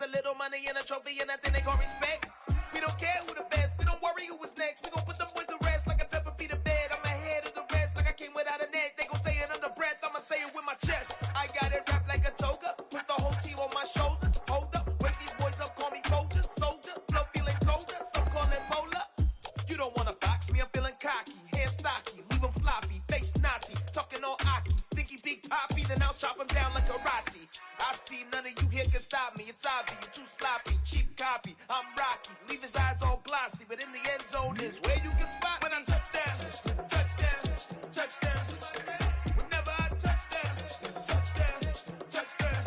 a little money and a trophy and nothing they call respect. We don't care who the best, we don't worry who was next. We gon' put them boys to rest like a temper feet of bed. I'm ahead of the rest like I came without a net. They gon' say it under breath, I'ma say it with my chest. I got it wrapped like a toga, put the whole team on my shoulders. Hold up, wake these boys up, call me Folger, soldier. Flow feeling colder, some call it polar. You don't wanna box me, I'm feeling cocky. Hair stocky, leave him floppy, face naughty. Talking all aki, think he big poppy, then I'll chop him down like karate. I see none of you here can stop me. It's obvious, you too sloppy, cheap copy. I'm Rocky, leave his eyes all glossy, but in the end zone is where you can spot when I touchdown, touchdown, touchdown. Whenever I touchdown, touchdown, touchdown.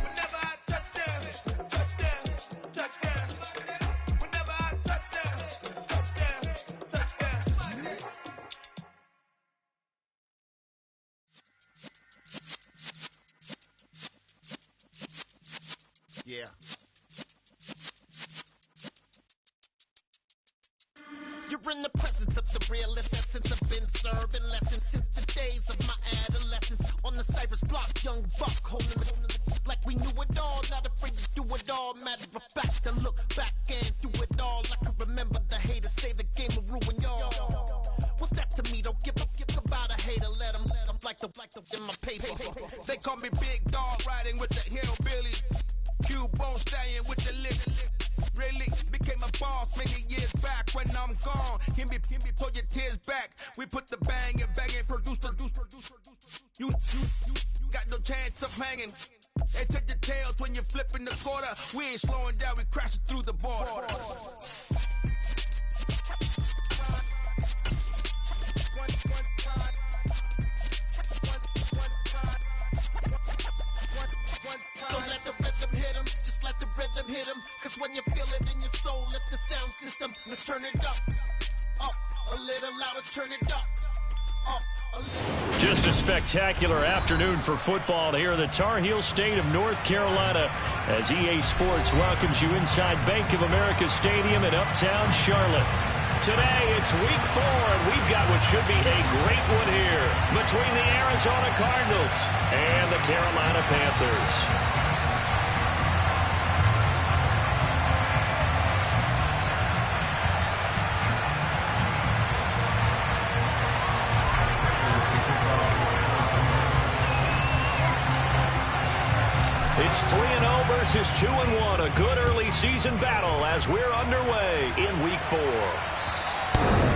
Whenever I touchdown, touchdown, touchdown. Whenever I touchdown, touchdown, touchdown. Yeah. You're in the presence of the realest essence. I've been serving lessons since the days of my adolescence. On the Cypress block, young buck holding it like we knew it all. Not afraid to do it all. Matter of fact, to look back and do it all. I can remember the haters say the game will ruin y'all. What's that to me? Don't give about a hater. Let them like the in my paper. They call me Big Dog, riding with the hillbilly. Cubone staying with the lip. Really became a boss many years back. When I'm gone, can be pull your tears back. We put the bang and produce. You got no chance of hanging. They take the tails when you're flipping the quarter. We ain't slowing down, we crashing through the border. So let the rhythm hit him, just let the rhythm hit him. Cause when you feel it in your soul, lift the sound system. Now turn it up a little louder, turn it up a little. Just a spectacular afternoon for football here in the Tar Heel state of North Carolina as EA Sports welcomes you inside Bank of America Stadium in uptown Charlotte. Today, it's week 4, and we've got what should be a great one here between the Arizona Cardinals and the Carolina Panthers. It's 3-0 versus 2-1, a good early season battle as we're underway in week 4.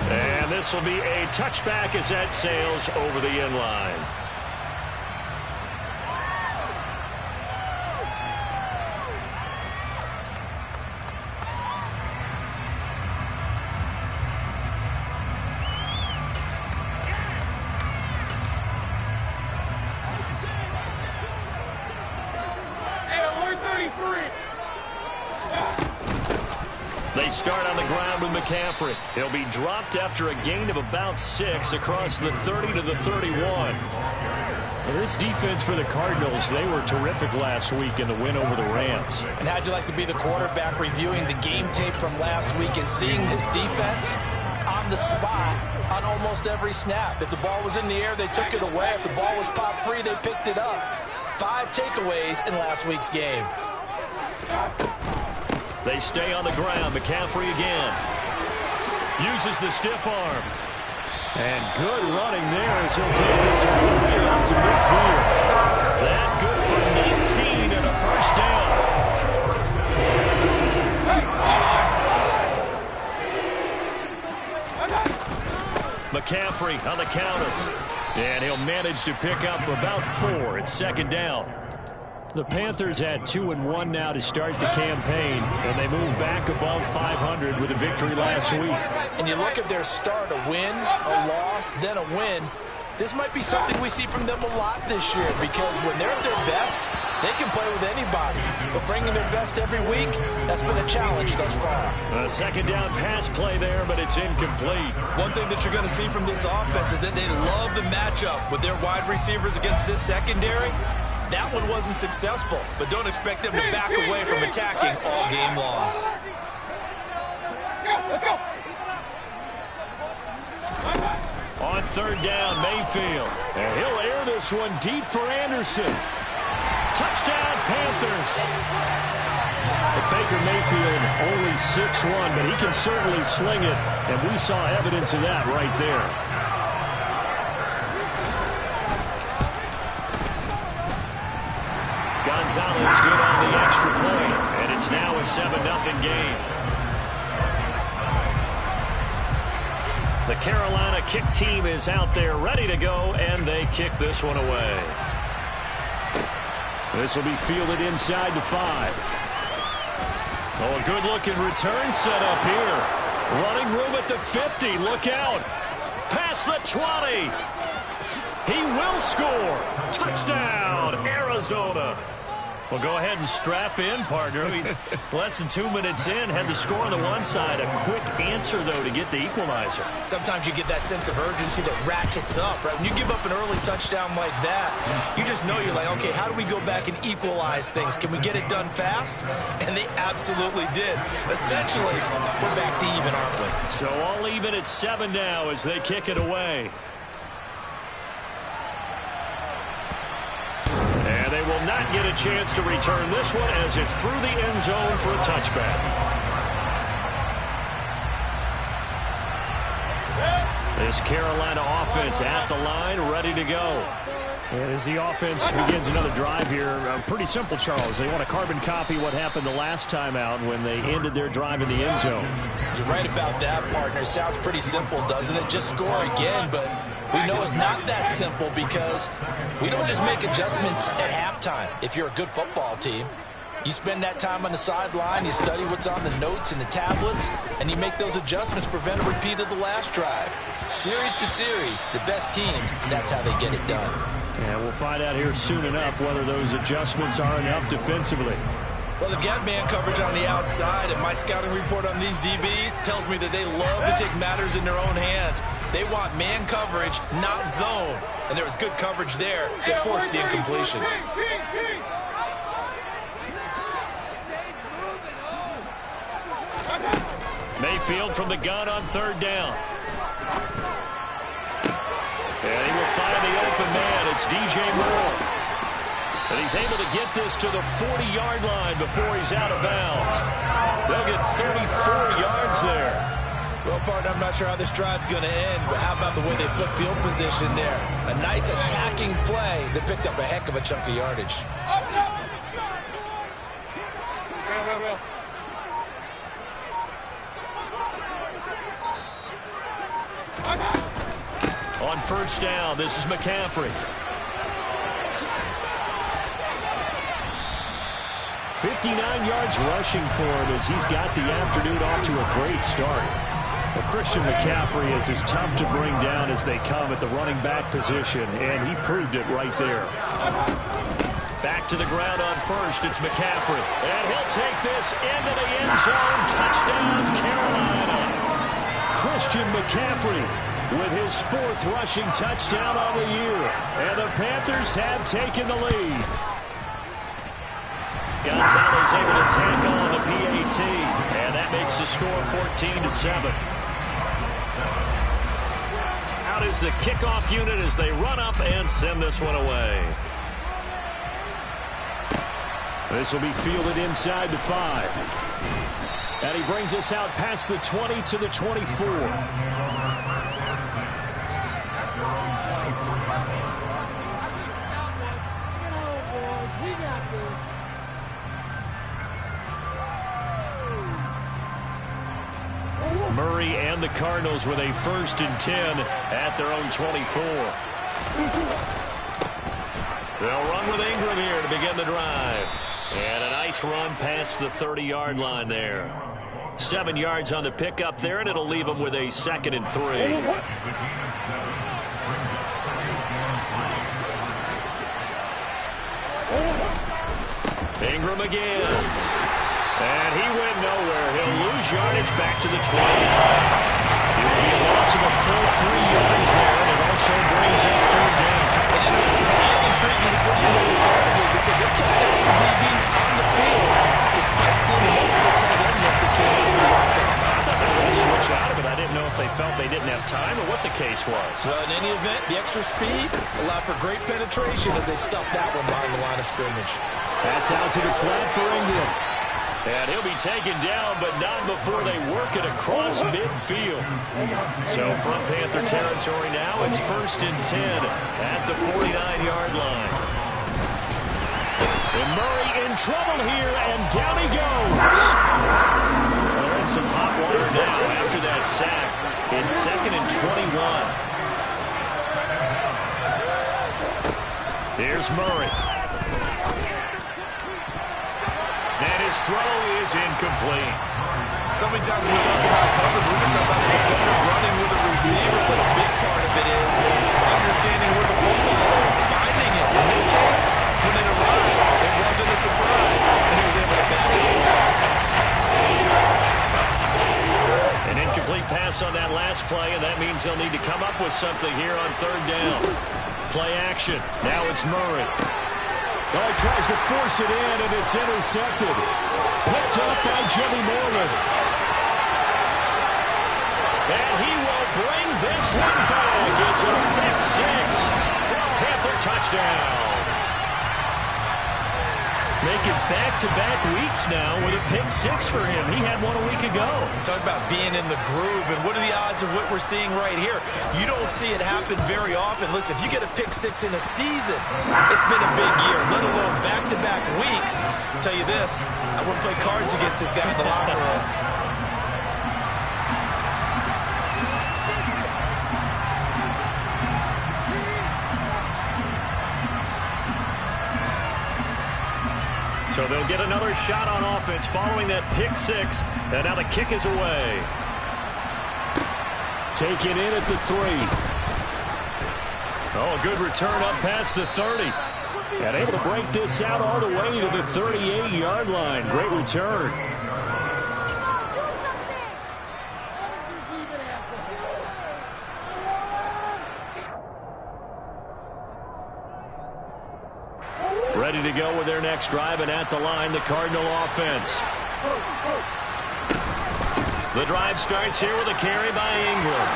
And this will be a touchback as that sails over the end line. They start on the ground with McCaffrey. He'll be dropped after a gain of about 6 across the 30 to the 31. Well, this defense for the Cardinals, they were terrific last week in the win over the Rams. And how'd you like to be the quarterback reviewing the game tape from last week and seeing this defense on the spot on almost every snap? If the ball was in the air, they took it away. If the ball was popped free, they picked it up. 5 takeaways in last week's game. They stay on the ground. McCaffrey again. Uses the stiff arm. And good running there as he'll take this all the way out to midfield. That good for 19 and a first down. McCaffrey on the counter. And he'll manage to pick up about 4. It's second down. The Panthers had 2-1 now to start the campaign, and they moved back above 500 with a victory last week. And you look at their start, a win, a loss, then a win. This might be something we see from them a lot this year because when they're at their best, they can play with anybody. But bringing their best every week, that's been a challenge thus far. A second down pass play there, but it's incomplete. One thing that you're going to see from this offense is that they love the matchup with their wide receivers against this secondary. That one wasn't successful, but don't expect them to back away from attacking all game long. Let's go. On third down, Mayfield. And he'll air this one deep for Anderson. Touchdown, Panthers. Mayfield only 6'1", but he can certainly sling it, and we saw evidence of that right there. Gonzalez good on the extra point, and it's now a 7-0 game. The Carolina kick team is out there ready to go, and they kick this one away. This will be fielded inside the 5. Oh, a good-looking return set up here. Running room at the 50. Look out. Past the 20. He will score. Touchdown, Arizona. Well, go ahead and strap in, partner. Less than 2 minutes in, had the score on the one side. A quick answer, though, to get the equalizer. Sometimes you get that sense of urgency that ratchets up, right? When you give up an early touchdown like that, you just know you're like, okay, how do we go back and equalize things? Can we get it done fast? And they absolutely did. Essentially, we're back to even, aren't we? So all even at 7 now as they kick it away. And they will not get a chance to return this one as it's through the end zone for a touchback. This Carolina offense at the line, ready to go. And as the offense begins another drive here, pretty simple, Charles. They want to carbon copy what happened the last time out when they ended their drive in the end zone. You're right about that, partner. Sounds pretty simple, doesn't it? Just score again, but we know it's not that simple because we don't just make adjustments at halftime. If you're a good football team, you spend that time on the sideline, you study what's on the notes and the tablets, and you make those adjustments to prevent a repeat of the last drive. Series to series, the best teams, that's how they get it done. And we'll find out here soon enough whether those adjustments are enough defensively. Well, they've got man coverage on the outside, and my scouting report on these DBs tells me that they love to take matters in their own hands. They want man coverage, not zone. And there was good coverage there that forced the incompletion. Mayfield from the gun on 3rd down. And he will find the open man. It's DJ Moore. And he's able to get this to the 40-yard line before he's out of bounds. They'll get 34 yards there. Well, partner, I'm not sure how this drive's going to end, but how about the way they flip field position there? A nice attacking play that picked up a heck of a chunk of yardage. On 1st down, this is McCaffrey. 59 yards rushing for him as he's got the afternoon off to a great start. Well, Christian McCaffrey is as tough to bring down as they come at the running back position, and he proved it right there. Back to the ground on 1st, it's McCaffrey. And he'll take this into the end zone. Touchdown, Carolina. Christian McCaffrey with his 4th rushing touchdown on the year. And the Panthers have taken the lead. Gonzalez able to tackle on the PAT. And that makes the score 14-7. Out is the kickoff unit as they run up and send this one away. This will be fielded inside the 5. And he brings us out past the 20 to the 24. Murray and the Cardinals with a 1st and 10 at their own 24. They'll run with Ingram here to begin the drive. And a nice run past the 30-yard line there. 7 yards on the pickup there, and it'll leave them with a 2nd and 3. Ingram again. And he went nowhere. He'll lose yardage back to the 20. It will be a loss of a full 3 yards there, and it also brings up 3rd down. An interesting and intriguing decision there defensively because they kept extra DBs on the field despite seeing the multiple tight end look that came out for the offense. I thought they were going to switch out of it. I didn't know if they felt they didn't have time or what the case was. Well, in any event, the extra speed allowed for great penetration as they stuffed that one behind the line of scrimmage. That's out to the flat for Ingram. And he'll be taken down, but not before they work it across midfield. So from Panther territory now, it's 1st and 10 at the 49-yard line. And Murray in trouble here, and down he goes. They're in some hot water now after that sack. It's 2nd and 21. Here's Murray. And his throw is incomplete. So many times when we talk about coverage, we're just talking about the defender running with a receiver, but a big part of it is understanding where the football is, finding it. In this case, when it arrived, it wasn't a surprise, and he was able to bat it away. An incomplete pass on that last play, and that means they'll need to come up with something here on 3rd down. Play action. Now it's Murray. Oh, he tries to force it in, and it's intercepted. Picked up by Jimmy Moreland. And he will bring this one back. It's a pick 6 for a Panther touchdown. Making back-to-back weeks now with a pick 6 for him. He had one a week ago. Talk about being in the groove, and what are the odds of what we're seeing right here? You don't see it happen very often. Listen, if you get a pick 6 in a season, it's been a big year, let alone back-to-back weeks. I'll tell you this, I wouldn't play cards against this guy in the locker room. So they'll get another shot on offense following that pick 6. And now the kick is away. Taken in at the 3. Oh, good return up past the 30. And able to break this out all the way to the 38-yard line. Great return. Ready to go with their next drive, and at the line, the Cardinal offense. The drive starts here with a carry by Ingram.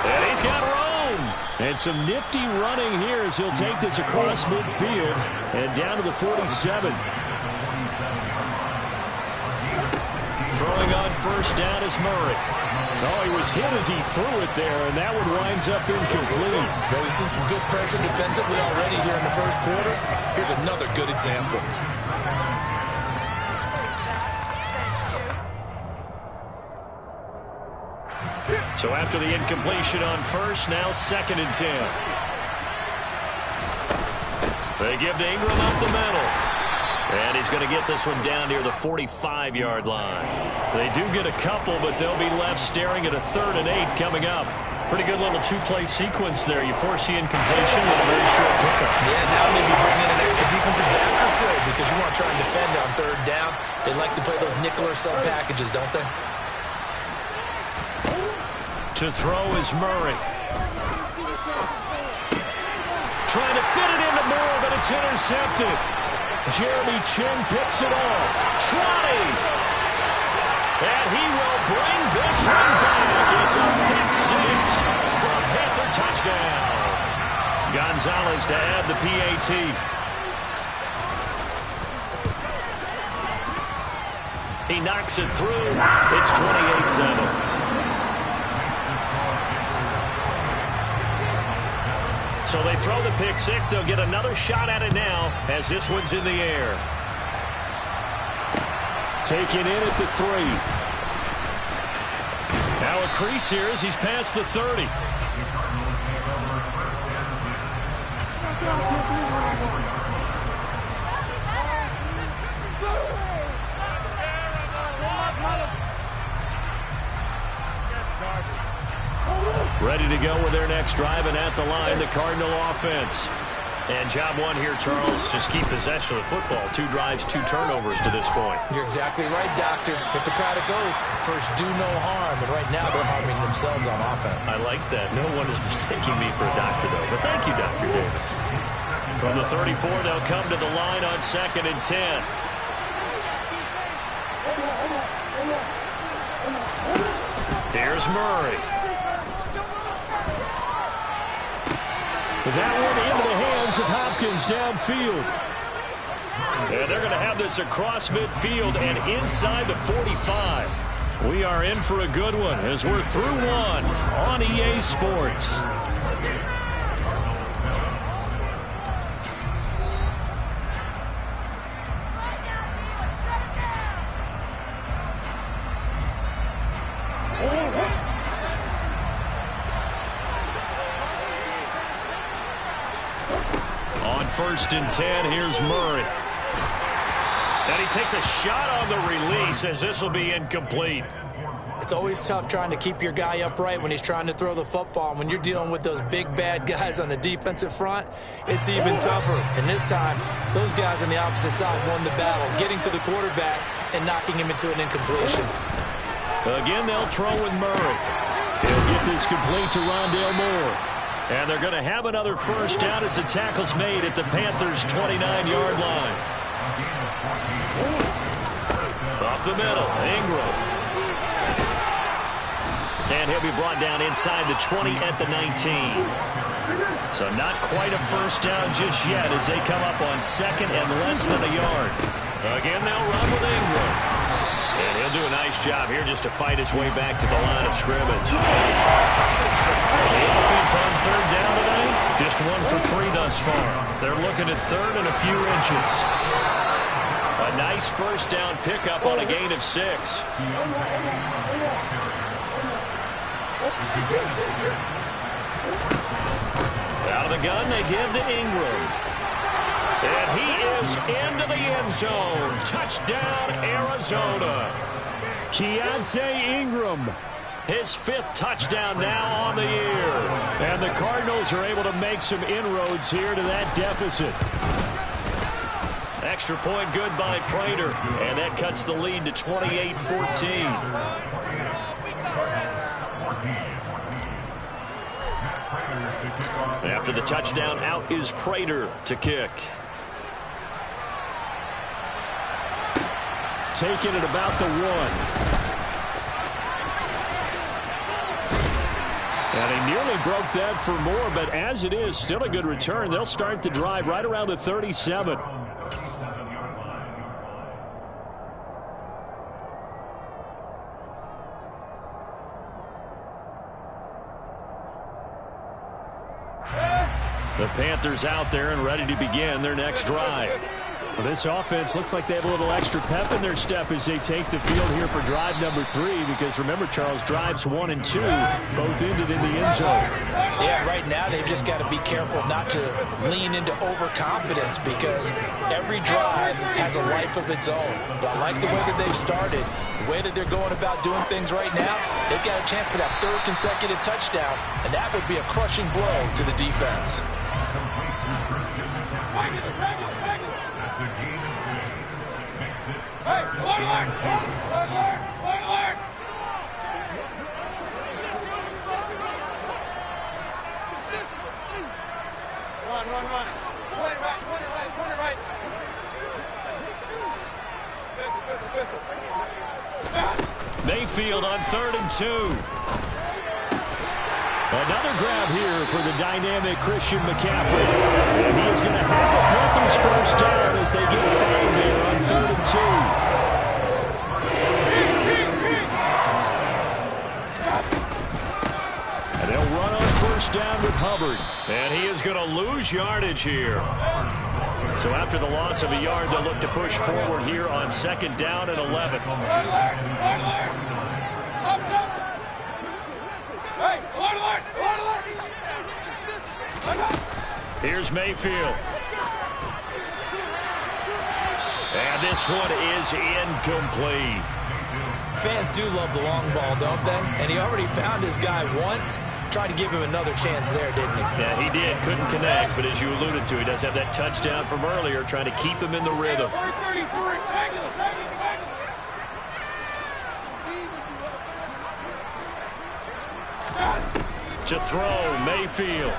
And he's got room. And some nifty running here as he'll take this across midfield and down to the 47. Throwing on 1st down is Murray. Oh, he was hit as he threw it there, and that one winds up incomplete. So we've seen some good pressure defensively already here in the 1st quarter. Here's another good example. So after the incompletion on 1st, now 2nd and 10. They give to Ingram up the middle. And he's going to get this one down near the 45-yard line. They do get a couple, but they'll be left staring at a 3rd and 8 coming up. Pretty good little 2-play sequence there. You force the incompletion with a very short pickup. Yeah, now maybe bring in an extra defensive back or two because you want to try and defend on 3rd down. They like to play those nickel or sub packages, don't they? To throw is Murray. Trying to fit it into Moore, but it's intercepted. Jeremy Chin picks it up. Trotty. And he will bring this one back. It's a pick 6 for a Panther touchdown. Gonzalez to add the PAT. He knocks it through. It's 28-7. So they throw the pick 6. They'll get another shot at it now as this one's in the air. Taken in at the 3. Now a crease here as he's past the 30. Ready to go with their next drive, and at the line, the Cardinal offense. And job one here, Charles, just keep possession of the football. 2 drives, 2 turnovers to this point. You're exactly right, Doctor. Hippocratic oath. First, do no harm. And right now, they're harming themselves on offense. I like that. No one is mistaking me for a doctor, though. But thank you, Dr. Davis. From the 34, they'll come to the line on 2nd and 10. Here's Murray. That one into the hands of Hopkins downfield. And they're going to have this across midfield and inside the 45. We are in for a good one as we're through one on EA Sports. On 1st and 10, here's Murray. And he takes a shot on the release as this will be incomplete. It's always tough trying to keep your guy upright when he's trying to throw the football. When you're dealing with those big, bad guys on the defensive front, it's even tougher. And this time, those guys on the opposite side won the battle, getting to the quarterback and knocking him into an incompletion. Again, they'll throw with Murray. He'll get this complete to Rondale Moore. And they're going to have another first down as the tackle's made at the Panthers' 29-yard line. Up the middle, Ingram. And he'll be brought down inside the 20 at the 19. So not quite a first down just yet as they come up on 2nd and less than a yard. Again, they'll run with Ingram. And he'll do a nice job here just to fight his way back to the line of scrimmage. The offense on 3rd down today, just 1 for 3 thus far. They're looking at 3rd and a few inches. A nice first down pickup on a gain of 6. Out of the gun, they give to Ingram. And he is into the end zone. Touchdown, Arizona. Keontae Ingram, his 5th touchdown now on the year. And the Cardinals are able to make some inroads here to that deficit. Extra point good by Prater. And that cuts the lead to 28-14. After the touchdown, out is Prater to kick. Taken at about the 1. And he nearly broke that for more, but as it is, still a good return. They'll start the drive right around the 37. The Panthers out there and ready to begin their next drive. Well, this offense looks like they have a little extra pep in their step as they take the field here for drive number 3, because remember, Charles, drives 1 and 2 both ended in the end zone. Yeah, right now they've just got to be careful not to lean into overconfidence, because every drive has a life of its own. But I like the way that they've started, the way that they're going about doing things right now. They've got a chance for that 3rd consecutive touchdown, and that would be a crushing blow to the defense. Mayfield on 3rd and 2. Another grab here for the dynamic Christian McCaffrey. And he is going to have the Panthers first down as they get 5 there on 3rd and 2. And they'll run on first down with Hubbard. And he is going to lose yardage here. So after the loss of a yard, they'll look to push forward here on 2nd down and 11. Here's Mayfield. And this one is incomplete. Fans do love the long ball, don't they? And he already found his guy once. Tried to give him another chance there, didn't he? Yeah, he did. Couldn't connect, but as you alluded to, he does have that touchdown from earlier, trying to keep him in the rhythm. To throw, Mayfield.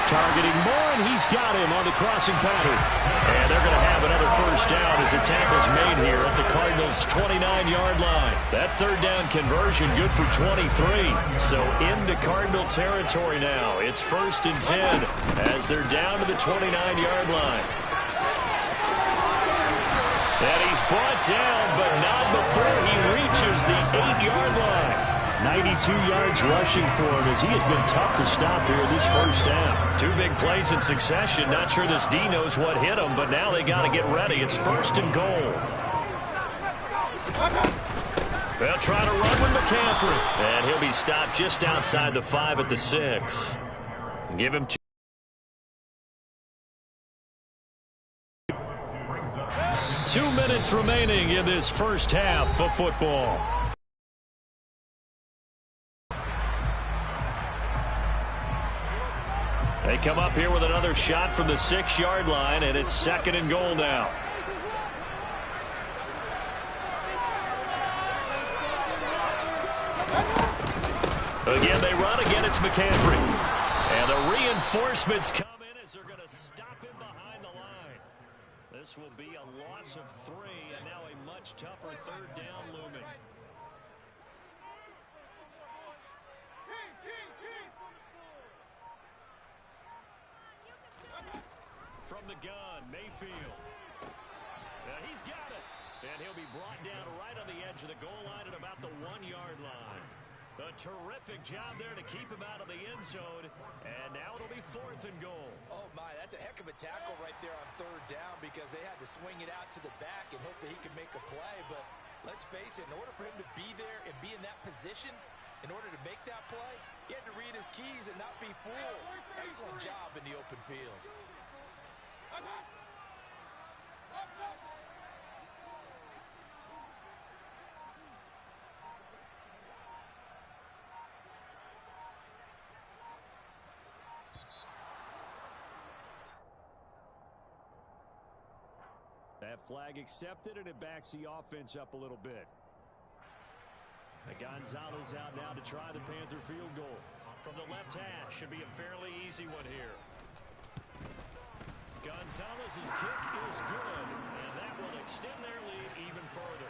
Targeting Moore, and he's got him on the crossing pattern. And they're going to have another first down as the tackle's made here at the Cardinals' Cardinals' 29-yard line. That third down conversion good for 23. So into Cardinal territory now. It's 1st and 10 as they're down to the 29-yard line. And he's brought down, but not before he reaches the 8-yard line. 92 yards rushing for him as he has been tough to stop here this first half. 2 big plays in succession. Not sure this D knows what hit him, but now they got to get ready. It's 1st and goal. They'll try to run with McCaffrey. And he'll be stopped just outside the 5 at the 6. Give him 2. Two minutes remaining in this first half of football. They come up here with another shot from the 6-yard line, and it's 2nd and goal now. Again, they run. Again, it's McCaffrey. And the reinforcements come in as they're going to stop him behind the line. This will be a loss of 3, and now a much tougher third down looming. From the gun, Mayfield. He's got it. And he'll be brought down right on the edge of the goal line at about the 1-yard line. A terrific job there to keep him out of the end zone. And now it'll be 4th and goal. Oh, my, that's a heck of a tackle right there on third down because they had to swing it out to the back and hope that he could make a play. But let's face it, in order for him to be there and be in that position, in order to make that play, he had to read his keys and not be fooled. Excellent job in the open field. That flag accepted, and it backs the offense up a little bit. Gonzalez out now to try the Panther field goal. From the left hash, should be a fairly easy one here. Gonzalez's kick is good, and that will extend their lead even further.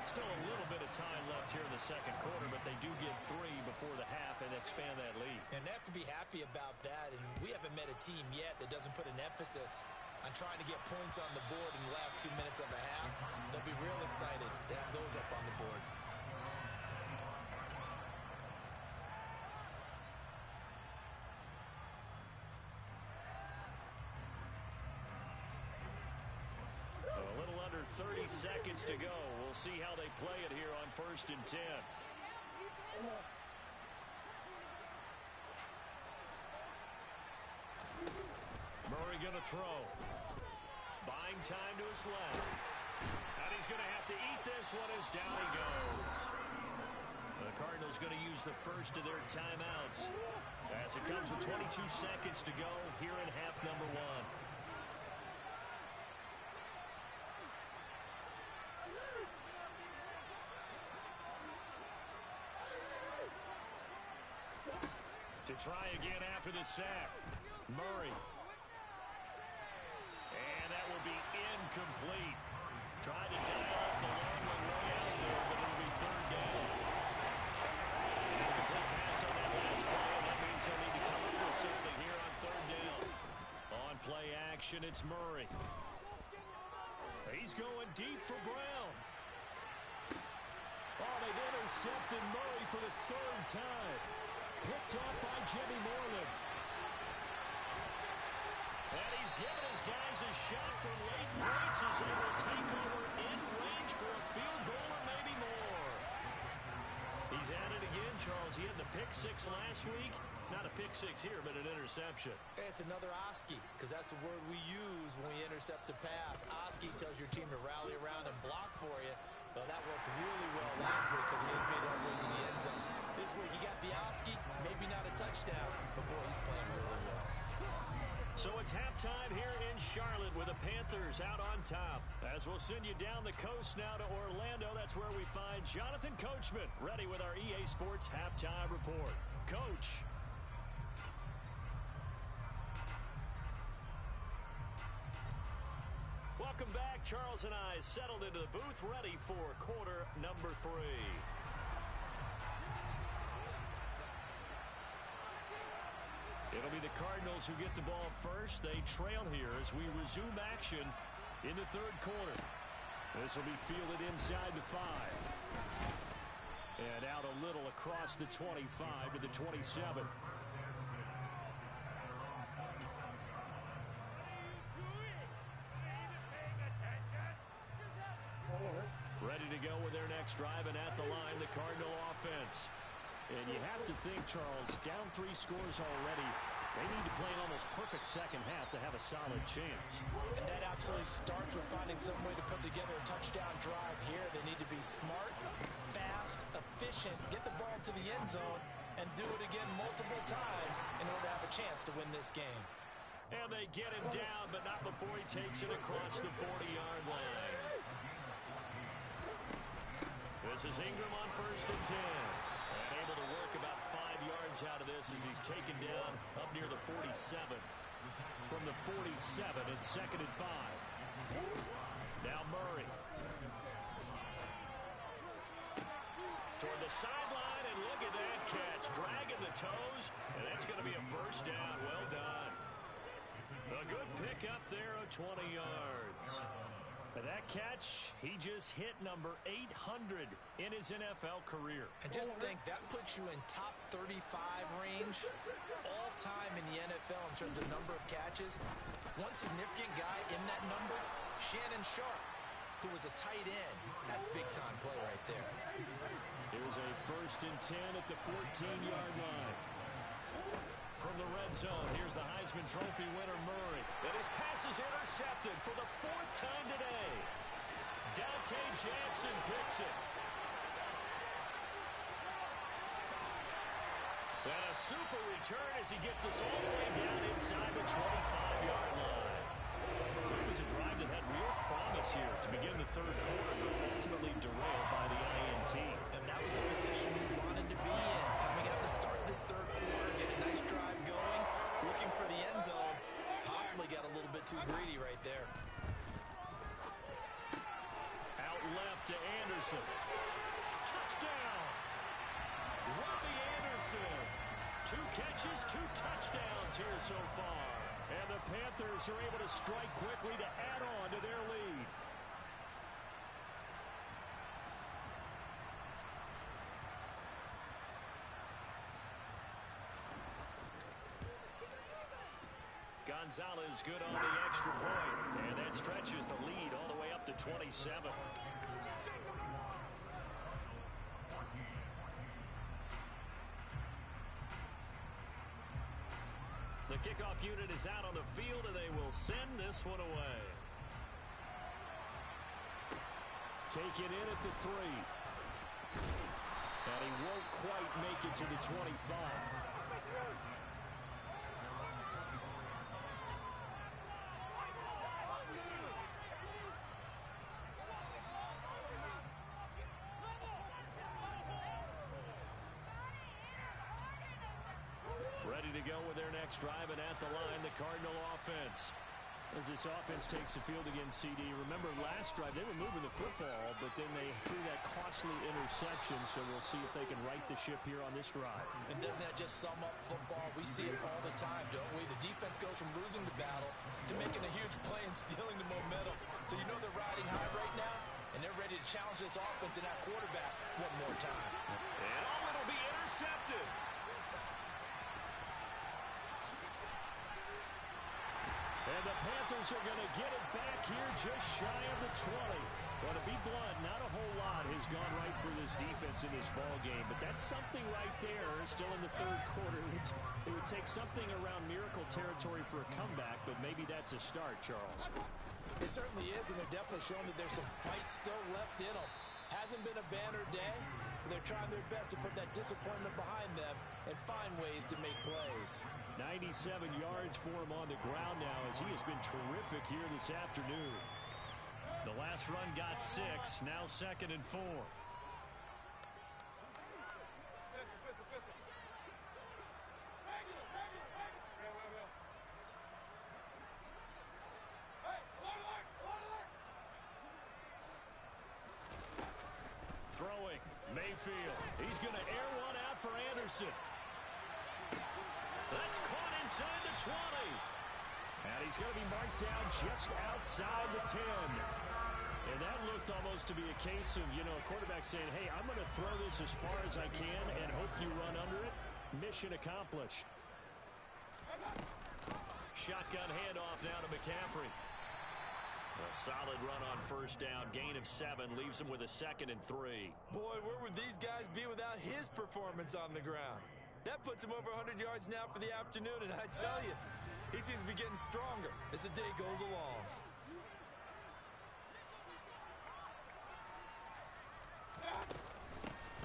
Still a little bit of time left here in the second quarter, but they do get 3 before the half and expand that lead. And they have to be happy about that, and we haven't met a team yet that doesn't put an emphasis on trying to get points on the board in the last 2 minutes of a half. They'll be real excited to have those up on the board. A little under 30 seconds to go. We'll see how they play it here on 1st and 10. Murray going to throw. Buying time to his left. And he's going to have to eat this one as down he goes. The Cardinals going to use the first of their timeouts as it comes with 22 seconds to go here in half number 1. To try again after the sack. Murray. And that will be incomplete. Tried to dial up the long one way out there, but it'll be 3rd down. Incomplete pass on that last play, and that means they'll need to come up with something here on 3rd down. On play action, it's Murray. He's going deep for Brown. Oh, they've intercepted Murray for the 3rd time. Picked off by Jimmy Moreland. And he's given his guys a shot from late points as they will take over in range for a field goal or maybe more. He's at it again, Charles. He had the pick 6 last week. Not a pick 6 here, but an interception. It's another Oski, because that's the word we use when we intercept a pass. Oski tells your team to rally around and block for you. Well, that worked really well last week because he didn't make it all the way to the end zone. This week he got the Oski, maybe not a touchdown, but boy, he's playing really well. So it's halftime here in Charlotte with the Panthers out on top. As we'll send you down the coast now to Orlando, that's where we find Jonathan Coachman ready with our EA Sports Halftime Report. Coach. Welcome back Charles and I settled into the booth, ready for quarter number 3. It'll be the Cardinals who get the ball first. They trail here as we resume action in the third quarter. This will be fielded inside the 5. And out a little across the 25 to the 27. Ready to go with their next drive, and at the line, the Cardinal offense. And you have to think, Charles, down 3 scores already. They need to play an almost perfect second half to have a solid chance. And that absolutely starts with finding some way to put together a touchdown drive here. They need to be smart, fast, efficient, get the ball to the end zone, and do it again multiple times in order to have a chance to win this game. And they get him down, but not before he takes it across the 40-yard line. This is Ingram on 1st and 10. And able to work about 5 yards out of this as he's taken down up near the 47. From the 47, it's 2nd and 5. Now Murray. Toward the sideline, and look at that catch. Dragging the toes, and that's going to be a first down. Well done. A good pickup there of 20 yards. That catch, he just hit number 800 in his NFL career. And just think, that puts you in top 35 range all time in the NFL in terms of number of catches. One significant guy in that number, Shannon Sharp, who was a tight end. That's big-time play right there. It was a 1st and 10 at the 14-yard line. From the red zone, here's the Heisman Trophy winner, Murray. And his pass is intercepted for the 4th time today. Dante Jackson picks it. And a super return as he gets us all the way down inside the 25-yard line. So it was a drive that had real promise here to begin the third quarter, but ultimately derailed by the INT. And that was the position he wanted to be in. Coming out to start this third quarter, get a nice drive going, looking for the end zone. Possibly got a little bit too greedy right there. Out left to Anderson. Touchdown! Robbie Anderson. 2 catches, 2 touchdowns here so far. And the Panthers are able to strike quickly to add on to their lead. Gonzalez good on the extra point, and that stretches the lead all the way up to 27. The kickoff unit is out on the field, and they will send this one away. Taken in at the 3. And he won't quite make it to the 25. Ready to go with their next drive, and at the line, the Cardinal offense. As this offense takes the field against CD, remember last drive, they were moving the football, but then they threw that costly interception, so we'll see if they can right the ship here on this drive. And doesn't that just sum up football? We see it all the time, don't we? The defense goes from losing the battle to making a huge play and stealing the momentum. So you know they're riding high right now, and they're ready to challenge this offense and that quarterback one more time. And it'll be intercepted. And the Panthers are going to get it back here just shy of the 20. Well, to be blunt, not a whole lot has gone right for this defense in this ball game, but that's something right there still in the third quarter. It would take something around miracle territory for a comeback, but maybe that's a start, Charles. It certainly is, and they're definitely showing that there's some fight still left in them. Hasn't been a banner day, but they're trying their best to put that disappointment behind them and find ways to make plays. 97 yards for him on the ground now as he has been terrific here this afternoon. The last run got 6, now 2nd and 4. Mayfield, he's going to air one out for Anderson. That's caught inside the 20. And he's going to be marked down just outside the 10. And that looked almost to be a case of, a quarterback saying, hey, I'm going to throw this as far as I can and hope you run under it. Mission accomplished. Shotgun handoff now to McCaffrey. A solid run on first down. Gain of 7 leaves him with a 2nd and 3. Boy, where would these guys be without his performance on the ground? That puts him over 100 yards now for the afternoon, and I tell you, he seems to be getting stronger as the day goes along.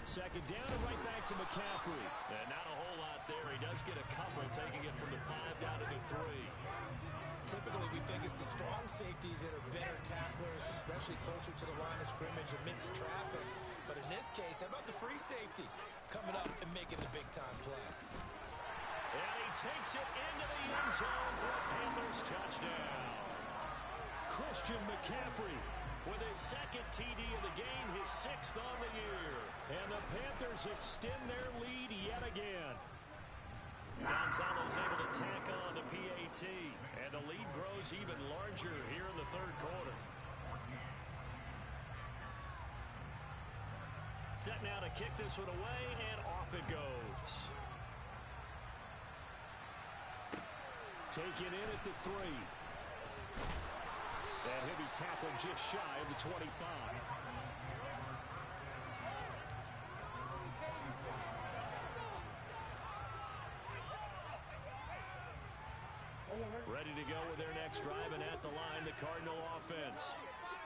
Second down and right back to McCaffrey. And not a whole lot there. He does get a couple, taking it from the 5 down to the 3. Typically, we think it's the strong safeties that are better tacklers, especially closer to the line of scrimmage amidst traffic. But in this case, how about the free safety coming up and making the big-time play? And he takes it into the end zone for a Panthers touchdown. Christian McCaffrey with his 2nd TD of the game, his 6th on the year. And the Panthers extend their lead yet again. Gonzalez able to tack on the PAT. And the lead grows even larger here in the 3rd quarter. Set now to kick this one away, and off it goes. Taken in at the 3. And he'll be tackled just shy of the 25. Ready to go with their next drive, and at the line, the Cardinal offense.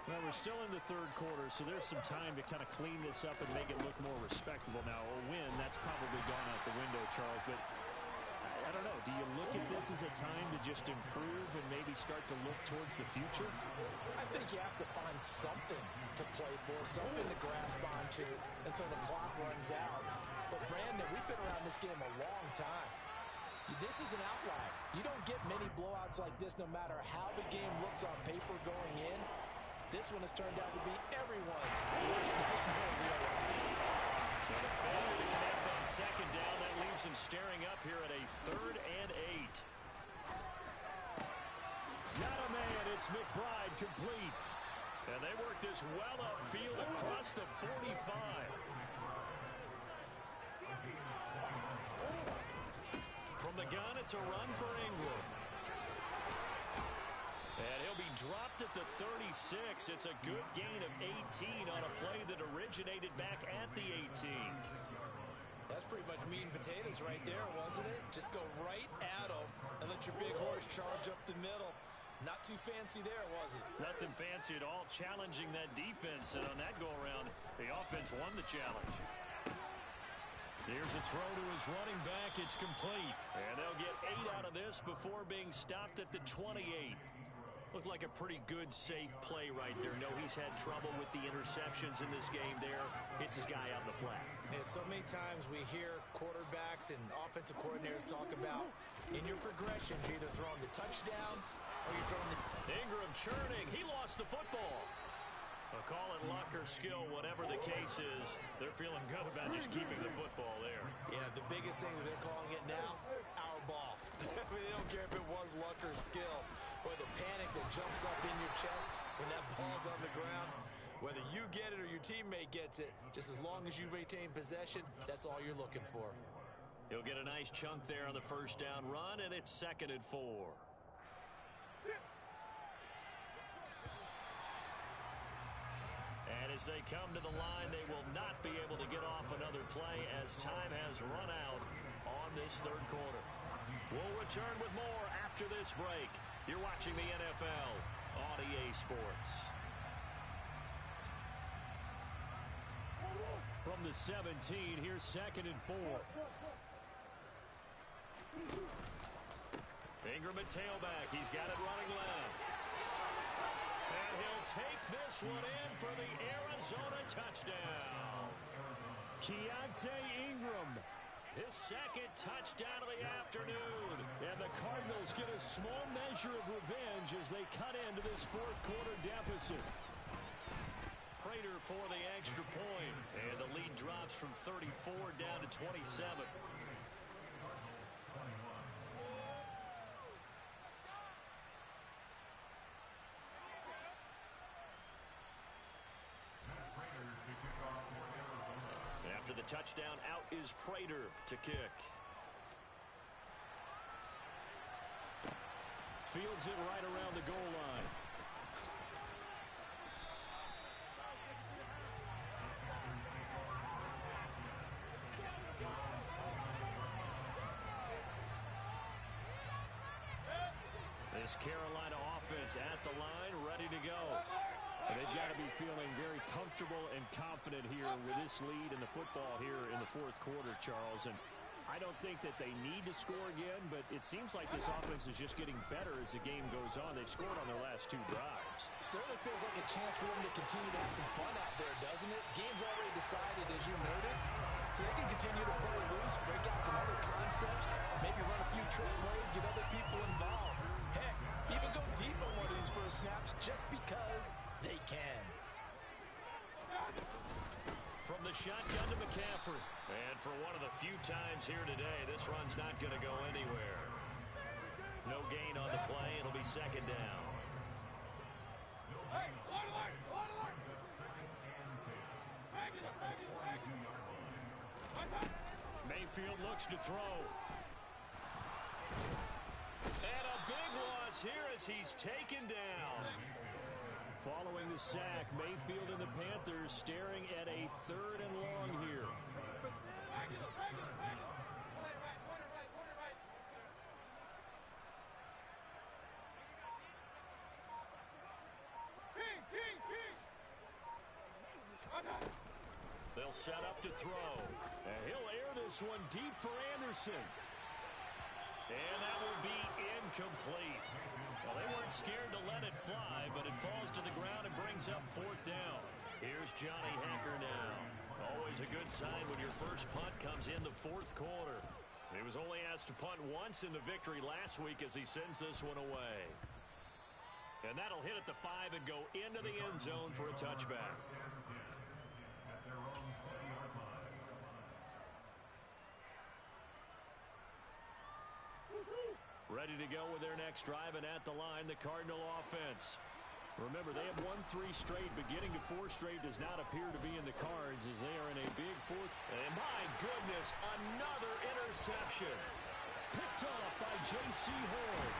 Well, we're still in the 3rd quarter, so there's some time to kind of clean this up and make it look more respectable. Now, a win, that's probably gone out the window, Charles, but I don't know. Do you look at this as a time to just improve and maybe start to look towards the future? I think you have to find something to play for, something to grasp onto until the clock runs out. But, Brandon, we've been around this game a long time. This is an outlier. You don't get many blowouts like this no matter how the game looks on paper going in. This one has turned out to be everyone's worst nightmare realized. So the failure to connect on 2nd down, that leaves him staring up here at a 3rd and 8. Got a man, it's McBride complete. And they work this well upfield across the 45. From the gun, it's a run for Ingram. And he'll be dropped at the 36. It's a good gain of 18 on a play that originated back at the 18. That's pretty much meat and potatoes right there, wasn't it? Just go right at him and let your big horse charge up the middle. Not too fancy there, was it? Nothing fancy at all, challenging that defense. And on that go-around, the offense won the challenge. Here's a throw to his running back. It's complete. And they'll get 8 out of this before being stopped at the 28. Looked like a pretty good, safe play right there. No, he's had trouble with the interceptions in this game there. Hits his guy out in the flat. And so many times we hear quarterbacks and offensive coordinators talk about in your progressions, you're either throwing the touchdown or you're throwing the... Ingram churning. He lost the football. I'll call it luck or skill, whatever the case is. They're feeling good about just keeping the football there. Yeah, the biggest thing that they're calling it now, our ball. I mean, they don't care if it was luck or skill. Boy, the panic that jumps up in your chest when that ball's on the ground, whether you get it or your teammate gets it, just as long as you retain possession, that's all you're looking for. He'll get a nice chunk there on the 1st down run, and it's 2nd and 4. And as they come to the line, they will not be able to get off another play as time has run out on this 3rd quarter. We'll return with more after this break. You're watching the NFL on EA Sports. From the 17, here's 2nd and 4. Ingram at tailback. He's got it running left. And he'll take this one in for the Arizona touchdown. Keontae Ingram, his 2nd touchdown of the afternoon. And the Cardinals get a small measure of revenge as they cut into this 4th quarter deficit. Prater answer for the extra point. And the lead drops from 34 down to 27. After the touchdown, out is Prater to kick. Fields it right around the goal line. This Carolina offense at the line, ready to go. And they've got to be feeling very comfortable and confident here with this lead in the football here in the fourth quarter, Charles. And I don't think that they need to score again, but it seems like this offense is just getting better as the game goes on. They've scored on their last 2 drives. Certainly feels like a chance for them to continue to have some fun out there, doesn't it? Game's already decided, as you noted. So they can continue to play loose, break out some other concepts, maybe run a few trick plays, get other people involved. Heck, even go deep on one of these first snaps just because they can. From the shotgun to McCaffrey. And for one of the few times here today, this run's not going to go anywhere. No gain on the play. It'll be second down. Mayfield looks to throw. And a big loss here as he's taken down. Following the sack, Mayfield and the Panthers staring at a 3rd and long here. They'll set up to throw. And he'll air this one deep for Anderson. And that will be incomplete. Well, they weren't scared to let it fly, but it falls to the ground and brings up 4th down. Here's Johnny Hacker now. Always a good sign when your first punt comes in the 4th quarter. He was only asked to punt once in the victory last week as he sends this one away. And that'll hit at the 5 and go into the end zone for a touchback. Ready to go with their next drive, and at the line, the Cardinal offense. Remember, they have won 3 straight, but getting to 4 straight does not appear to be in the cards as they are in a big 4th. And my goodness, another interception. Picked up by J.C. Horn.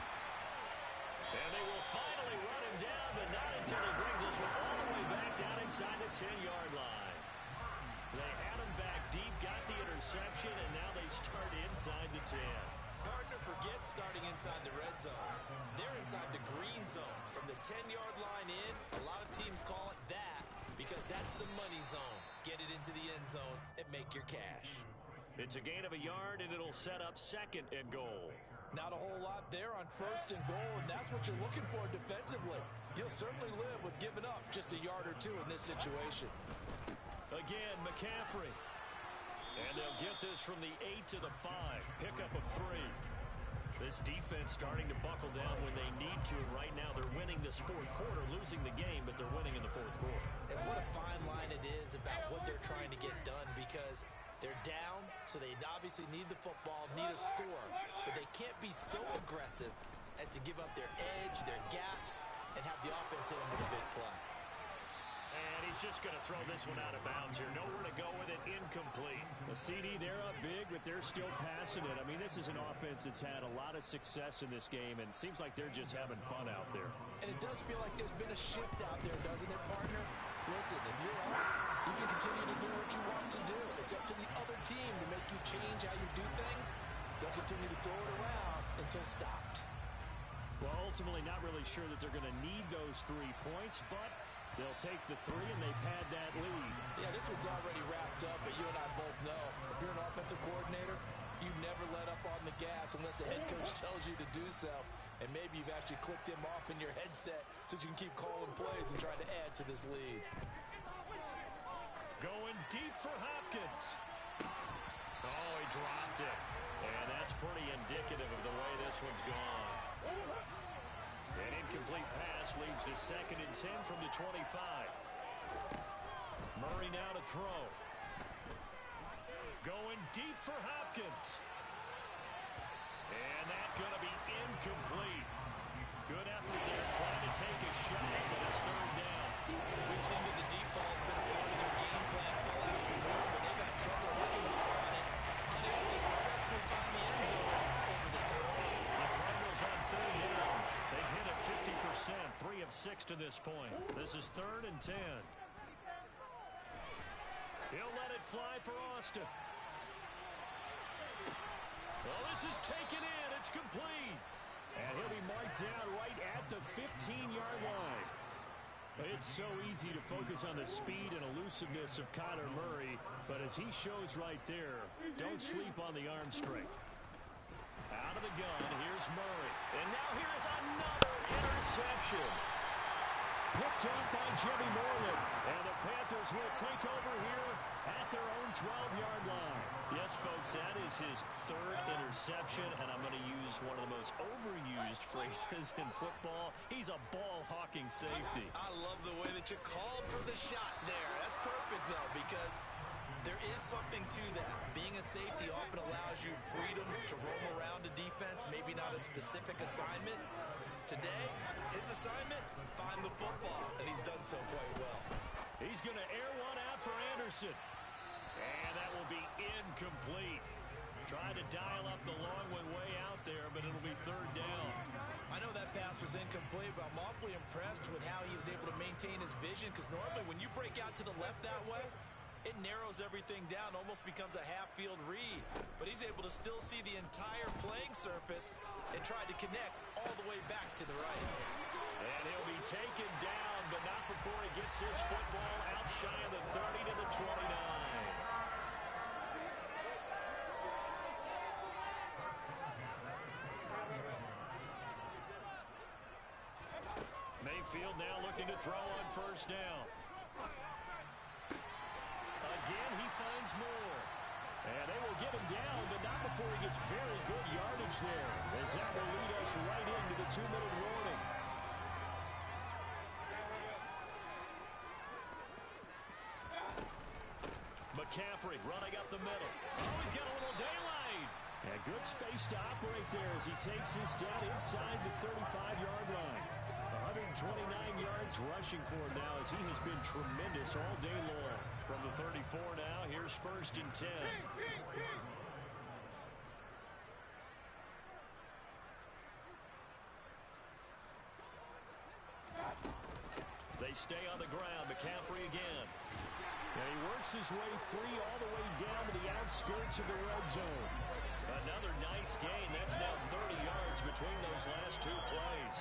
And they will finally run him down, but not until he brings this one all the way back down inside the 10-yard line. They had him back deep, got the interception, and now they start inside the 10. Gardner forgets starting inside the red zone. They're inside the green zone. From the 10-yard line in, a lot of teams call it that because that's the money zone. Get it into the end zone and make your cash. It's a gain of a yard, and it'll set up 2nd and goal. Not a whole lot there on 1st and goal, and that's what you're looking for defensively. You'll certainly live with giving up just a yard or 2 in this situation. Again, McCaffrey. And they'll get this from the 8 to the 5. Pickup of 3. This defense starting to buckle down when they need to, and right now they're winning this 4th quarter, losing the game, but they're winning in the 4th quarter. And what a fine line it is about what they're trying to get done, because they're down, so they obviously need the football, need a score, but they can't be so aggressive as to give up their edge, their gaps, and have the offense hit them with a big play. And he's just going to throw this one out of bounds here. Nowhere to go with it. Incomplete. The CD, they're up big, but they're still passing it. I mean, this is an offense that's had a lot of success in this game, and it seems like they're just having fun out there. And it does feel like there's been a shift out there, doesn't it, partner? Listen, if you're up, you can continue to do what you want to do. It's up to the other team to make you change how you do things. They'll continue to throw it around until stopped. Well, ultimately, not really sure that they're going to need those 3 points, but they'll take the 3, and they pad that lead. Yeah, this one's already wrapped up, but you and I both know if you're an offensive coordinator, you never let up on the gas unless the head coach tells you to do so. And maybe you've actually clicked him off in your headset so you can keep calling plays and trying to add to this lead. Going deep for Hopkins. Oh, he dropped it. And that's pretty indicative of the way this one's gone. An incomplete pass leads to 2nd and 10 from the 25. Murray now to throw. Going deep for Hopkins. And that's going to be incomplete. Good effort there trying to take a shot, but it's third down. We've seen that the deep ball has been a part of their game plan all afternoon, but they got trouble hooking up on it, unable to successfully find the end zone over the top. The Cardinals on third down. They've hit it 50%, 3 of 6 to this point. This is 3rd and 10. He'll let it fly for Austin. Well, this is taken in. It's complete. And he'll be marked down right at the 15-yard line. It's so easy to focus on the speed and elusiveness of Kyler Murray, but as he shows right there, don't sleep on the arm strength. Out of the gun, here's Murray. And now here's another interception. Picked up by Jimmy Moreland. And the Panthers will take over here at their own 12-yard line. Yes, folks, that is his 3rd interception, and I'm going to use one of the most overused phrases in football. He's a ball-hawking safety. I love the way that you called for the shot there. That's perfect, though, because there is something to that. Being a safety often allows you freedom to roam around a defense, maybe not a specific assignment. Today, his assignment, find the football, and he's done so quite well. He's going to air one out for Anderson. And that will be incomplete. Trying to dial up the long one way out there, but it'll be 3rd down. I know that pass was incomplete, but I'm awfully impressed with how he was able to maintain his vision, because normally when you break out to the left that way, it narrows everything down, almost becomes a half-field read. But he's able to still see the entire playing surface and try to connect all the way back to the right. And he'll be taken down, but not before he gets his football out shy of the 30 to the 29. Mayfield now looking to throw on 1st down. Again, he finds more. And they will get him down, but not before he gets very good yardage there, as that will lead us right into the 2-minute warning. McCaffrey running up the middle. Oh, he's got a little daylight. And good space to operate there as he takes this down inside the 35-yard line. 129 yards rushing for him now as he has been tremendous all day long. From the 34 now, here's 1st and 10. They stay on the ground. McCaffrey again. And he works his way free all the way down to the outskirts of the red zone. Another nice gain. That's now 30 yards between those last 2 plays.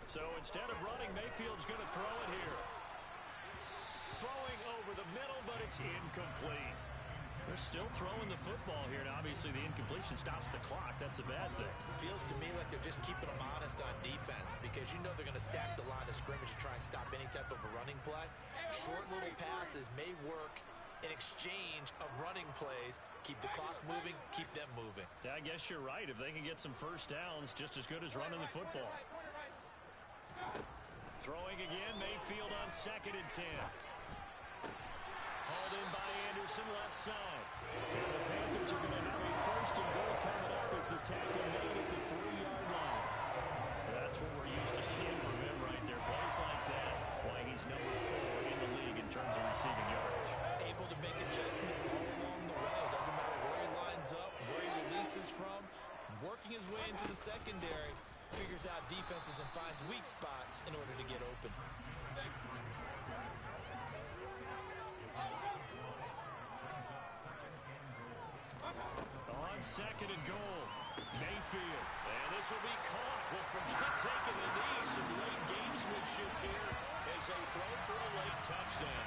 So instead of running, Mayfield's going to throw it here. Throwing over the middle, but it's incomplete. They're still throwing the football here, and obviously the incompletion stops the clock. That's a bad thing. Feels to me like they're just keeping them honest on defense, because you know they're going to stack the line of scrimmage to try and stop any type of a running play. Short little passes may work in exchange of running plays. Keep the clock moving, keep them moving. I guess you're right. If they can get some first downs, just as good as running the football. Throwing again, Mayfield on 2nd and 10. Hauled in by Anderson, left side. And the Panthers are going to have a 1st and goal coming up as the tackle made at the 3-yard line. That's what we're used to seeing from him right there. Plays like that, why he's number 4 in the league in terms of receiving yardage. Able to make adjustments all along the way. Doesn't matter where he lines up, where he releases from. Working his way into the secondary. Figures out defenses and finds weak spots in order to get open. On 2nd and goal, Mayfield. And this will be caught. Well, forget taking the knee. Some late gamesmanship here as they throw for a late touchdown.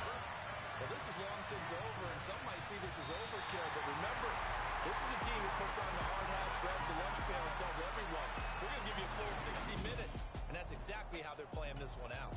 Well, this is long since over, and some might see this as overkill, but remember, this is a team who puts on the hard hats, grabs the lunch pail, and tells everyone, we're going to give you a full 60 minutes. And that's exactly how they're playing this one out.